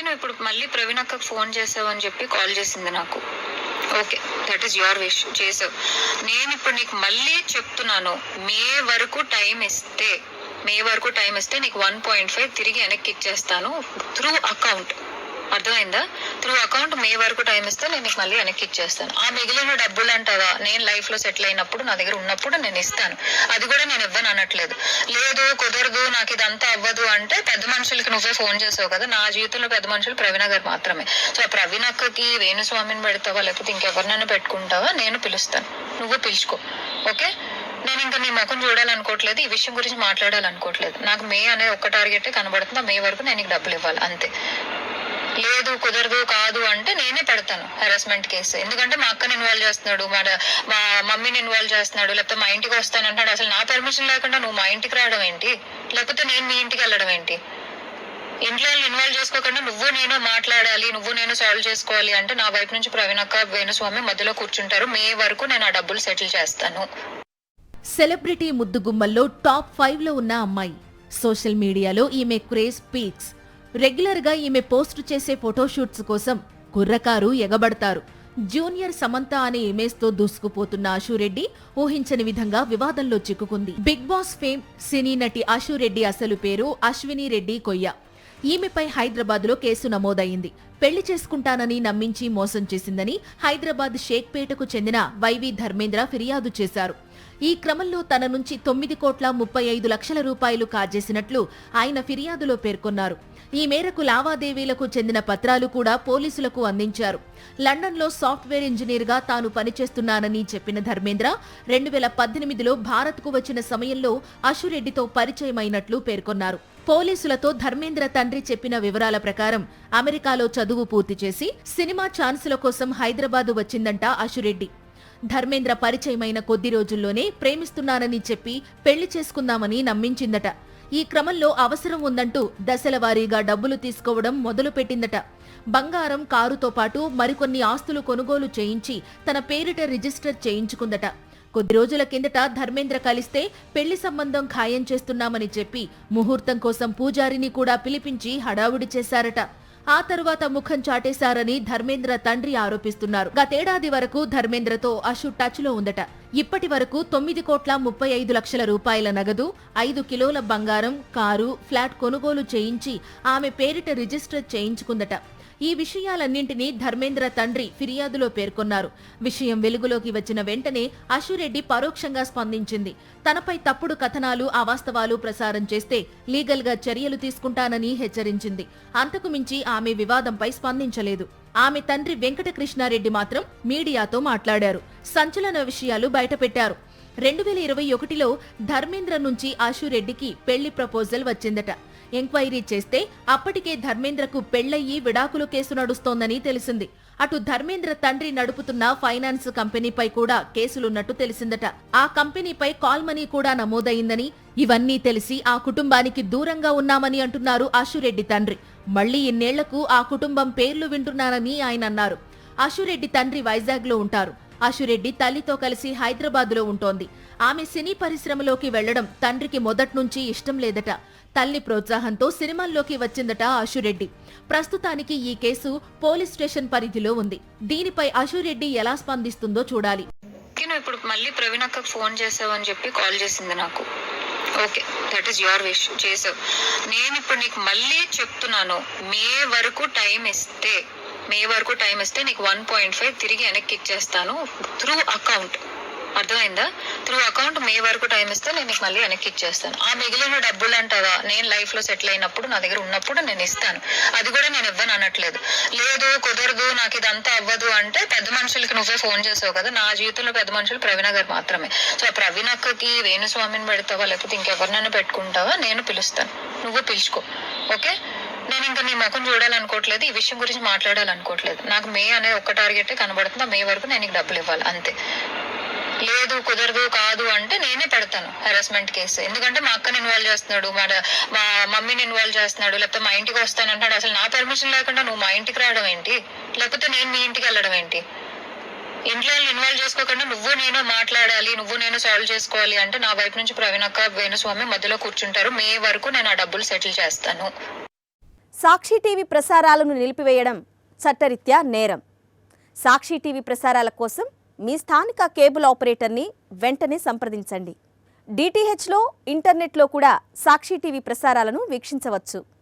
నువ్వు ఇప్పుడు మళ్ళీ ప్రవీణ్ అక్కకు ఫోన్ చేసావు అని చెప్పి కాల్ చేసింది నాకు. Okay, that is your wish, చేసావు. నేను ఇప్పుడు నీకు మళ్ళీ చెప్తున్నాను, మే వరకు టైం ఇస్తే నీకు 1.5 తిరిగి వెనక్కి ఇచ్చేస్తాను త్రూ అకౌంట్. అర్థమైందా? త్రూ అకౌంట్ మే వరకు టైం ఇస్తే నేను నీకు మళ్ళీ వెనక్కి ఇచ్చేస్తాను. ఆ మిగిలిన డబ్బులు అంటావా, నేను లైఫ్ లో సెటిల్ అయినప్పుడు నా దగ్గర ఉన్నప్పుడు నేను ఇస్తాను. అది కూడా నేను ఇవ్వను అనట్లేదు. లేదు కుదరదు, నాకు ఇదంతా అవ్వదు అంటే పెద్ద మనుషులకి నువ్వే ఫోన్ చేసావు కదా. నా జీవితంలో పెద్ద మనుషులు ప్రవీణ గారు మాత్రమే. సో ఆ ప్రవీణ అక్కకి వేణుస్వామిని పెడతావా లేకపోతే ఇంకెవరినైనా పెట్టుకుంటావా, నేను పిలుస్తాను, నువ్వు పిలుచుకో. ఓకే, నేను ఇంకా నీ ముఖం చూడాలనుకోవట్లేదు, ఈ విషయం గురించి మాట్లాడాలనుకోవట్లేదు. నాకు మే అనే ఒక్క టార్గెటే కనబడుతుంది, మే వరకు నేను నీకు డబ్బులు ఇవ్వాలి అంతే. లేదు కుదరదు కాదు అంటే నేనే పెడతాను హెరాస్మెంట్ కేసు. ఎందుకంటే మా అక్కని ఇన్వాల్వ్ చేస్తున్నాడు, మా మమ్మీని ఇన్వాల్వ్ చేస్తున్నాడు, లేకపోతే మా ఇంటికి వస్తాను అంటాడు. అసలు నా పర్మిషన్ లేకుండా నువ్వు మా ఇంటికి రావడం ఏంటి, లేకపోతే నేను మీ ఇంటికి వెళ్ళడం ఏంటి? ఇంట్లో ఇన్వాల్వ్ చేసుకోకుండా నువ్వు నేను మాట్లాడాలి, నువ్వు నేను సాల్వ్ చేసుకోవాలి అంటే నా వైపు నుంచి ప్రవీణ్ అక్క వేణుస్వామి మధ్యలో కూర్చుంటారు. మే వరకు నేను ఆ డబ్బులు సెటిల్ చేస్తాను. సెలబ్రిటీ ముద్దుగుమ్మల్లో టాప్ 5లో ఉన్న అమ్మాయి. సోషల్ మీడియాలో ఈమె క్రేజ్ పీక్స్. రెగ్యులర్ గా ఈమె పోస్ట్ చేసే ఫోటోషూట్స్ కోసం కుర్రకారు ఎగబడతారు. జూనియర్ సమంత అనే ఇమేజ్ తో దూసుకుపోతున్న ఆశురెడ్డి ఊహించని విధంగా వివాదంలో చిక్కుకుంది. బిగ్ బాస్ ఫేమ్ సినీ నటి ఆశురెడ్డి అసలు పేరు అశ్విని రెడ్డి కొయ్య. ఈమెపై హైదరాబాద్ లో కేసు నమోదైంది. పెళ్లి చేసుకుంటానని నమ్మించి మోసం చేసిందని హైదరాబాద్ షేక్పేటకు చెందిన వైవి ధర్మేంద్ర ఫిర్యాదు చేశారు. ఈ క్రమంలో తన నుంచి 9,35,00,000 రూపాయలు కాజేసినట్లు ఆయన ఫిర్యాదులో పేర్కొన్నారు. ఈ మేరకు లావాదేవీలకు చెందిన పత్రాలు కూడా పోలీసులకు అందించారు. లండన్లో సాఫ్ట్వేర్ ఇంజనీర్గా తాను పనిచేస్తున్నానని చెప్పిన ధర్మేంద్ర 2018లో భారత్కు వచ్చిన సమయంలో ఆశురెడ్డితో పరిచయమైనట్లు పేర్కొన్నారు. పోలీసులతో ధర్మేంద్ర తండ్రి చెప్పిన వివరాల ప్రకారం అమెరికాలో చదువు పూర్తి చేసి సినిమా ఛాన్సుల కోసం హైదరాబాదు వచ్చిందంట ఆశురెడ్డి. ధర్మేంద్ర పరిచయమైన కొద్ది రోజుల్లోనే ప్రేమిస్తున్నానని చెప్పి పెళ్లి చేసుకుందామని నమ్మించిందట. ఈ క్రమంలో అవసరం ఉందంటూ దశలవారీగా డబ్బులు తీసుకోవడం మొదలుపెట్టిందట. బంగారం, కారుతో పాటు మరికొన్ని ఆస్తులు కొనుగోలు చేయించి తన పేరిట రిజిస్టర్ చేయించుకుందట. కొద్ది రోజుల కిందట ధర్మేంద్ర కలిస్తే పెళ్లి సంబంధం ఖాయం చేస్తున్నామని చెప్పి ముహూర్తం కోసం పూజారిని కూడా పిలిపించి హడావుడి చేశారట. ఆ తరువాత ముఖం చాటేశారని ధర్మేంద్ర తండ్రి ఆరోపిస్తున్నారు. గతేడాది వరకు ధర్మేంద్రతో అశు టచ్ లో ఉందట. ఇప్పటి వరకు 9,35,00,000 రూపాయల నగదు, 5 కిలోల బంగారం, కారు, ఫ్లాట్ కొనుగోలు చేయించి ఆమె పేరిట రిజిస్టర్ చేయించుకుందట. ఈ విషయాలన్నింటినీ ధర్మేంద్ర తండ్రి ఫిర్యాదులో పేర్కొన్నారు. విషయం వెలుగులోకి వచ్చిన వెంటనే ఆశురెడ్డి పరోక్షంగా స్పందించింది. తనపై తప్పుడు కథనాలు, అవాస్తవాలు ప్రసారం చేస్తే లీగల్ గా చర్యలు తీసుకుంటానని హెచ్చరించింది. అంతకు మించి ఆమె వివాదంపై స్పందించలేదు. ఆమె తండ్రి వెంకటకృష్ణారెడ్డి మాత్రం మీడియాతో మాట్లాడారు. సంచలన విషయాలు బయటపెట్టారు. 2021లో ధర్మేంద్ర నుంచి ఆశురెడ్డికి పెళ్లి ప్రపోజల్ వచ్చిందట. ఎంక్వైరీ చేస్తే అప్పటికే ధర్మేంద్రకు పెళ్లయ్యి విడాకులు కేసు నడుస్తోందని తెలిసింది. అటు ధర్మేంద్ర తండ్రి నడుపుతున్న ఫైనాన్స్ కంపెనీపై కూడా కేసులున్నట్టు తెలిసిందట. ఆ కంపెనీపై కాల్ మనీ కూడా నమోదయిందని, ఇవన్నీ తెలిసి ఆ కుటుంబానికి దూరంగా ఉన్నామని అంటున్నారు ఆశురెడ్డి తండ్రి. మళ్లీ ఇన్నేళ్లకు ఆ కుటుంబం పేర్లు వింటున్నారని ఆయన అన్నారు. ఆశురెడ్డి తండ్రి వైజాగ్ లో ఉంటారు. ఆశురెడ్డి తల్లితో కలిసి హైదరాబాద్లో ఉంటోంది. ఆమె సినీ పరిశ్రమలోకి వెళ్లడం తండ్రికి మొదట్నుంచి ఇష్టం లేదట. తల్లి ప్రోత్సాహంతో సినిమాల్లోకి వచ్చిందట ఆశురెడ్డి. ప్రస్తుతానికి ఈ కేసు పోలీస్ స్టేషన్ పరిధిలో ఉంది. దీనిపై ఆశురెడ్డి ఎలా స్పందిస్తుందో చూడాలి. నువ్వు ఇప్పుడు మళ్ళీ ప్రవీణ్ అక్కకు ఫోన్ చేసావు అని చెప్పి కాల్ చేసింది నాకు. Okay, that is your wish, చేసావు. నేను ఇప్పుడు నీకు మళ్ళీ చెప్తున్నాను, మే వరకు టైం ఇస్తే నీకు 1.5 తిరిగి వెనక్కి ఇచ్చేస్తాను త్రూ అకౌంట్. అర్థమైందా? త్రూ అకౌంట్ మే వరకు టైం ఇస్తే నేను నీకు మళ్ళీ వెనక్కి ఇచ్చేస్తాను. ఆ మిగిలిన డబ్బులు అంటావా, నేను లైఫ్ లో సెటిల్ అయినప్పుడు నా దగ్గర ఉన్నప్పుడు నేను ఇస్తాను. అది కూడా నేను ఇవ్వను అనట్లేదు. లేదు కుదరదు, నాకు ఇదంతా అవ్వదు అంటే పెద్ద మనుషులకి నువ్వే ఫోన్ చేసావు కదా. నా జీవితంలో పెద్ద మనుషులు ప్రవీణ గారు మాత్రమే. సో ఆ ప్రవీణ అక్కకి వేణుస్వామిని పెడతావా లేకపోతే ఇంకెవరినైనా పెట్టుకుంటావా, నేను పిలుస్తాను, నువ్వు పిలుచుకో. ఓకే, నేను ఇంకా నీ ముఖం చూడాలనుకోవట్లేదు, ఈ విషయం గురించి మాట్లాడాలనుకోవట్లేదు. నాకు మే అనే ఒక్క టార్గెటే కనబడుతుంది, మే వరకు నేను నీకు డబ్బులు ఇవ్వాలి అంతే. లేదు కుదరదు కాదు అంటే నేనే పెడతాను హెరాస్మెంట్ కేసు. ఎందుకంటే మా అక్కని ఇన్వాల్వ్ చేస్తున్నాడు, మా మమ్మీని ఇన్వాల్వ్ చేస్తున్నాడు, లేకపోతే మా ఇంటికి వస్తానంటాడు. అసలు నా పర్మిషన్ లేకుండా నువ్వు మా ఇంటికి రావడం ఏంటి, లేకపోతే నేను మీ ఇంటికి వెళ్ళడం ఏంటి? ఇంట్లో ఇన్వాల్వ్ చేసుకోకుండా నువ్వు నేను మాట్లాడాలి, నువ్వు నేను సాల్వ్ చేసుకోవాలి అంటే నా వైపు నుంచి ప్రవీణ్ అక్క వేణుస్వామి మధ్యలో కూర్చుంటారు. మే వరకు నేను ఆ డబ్బులు సెటిల్ చేస్తాను. సాక్షి టీవీ ప్రసారాలను నిలిపివేయడం చట్టరీత్యా నేరం. సాక్షి టీవీ ప్రసారాల కోసం మీ స్థానిక కేబుల్ ఆపరేటర్ని వెంటనే సంప్రదించండి. డిటిహెచ్లో, ఇంటర్నెట్లో కూడా సాక్షి టీవీ ప్రసారాలను వీక్షించవచ్చు.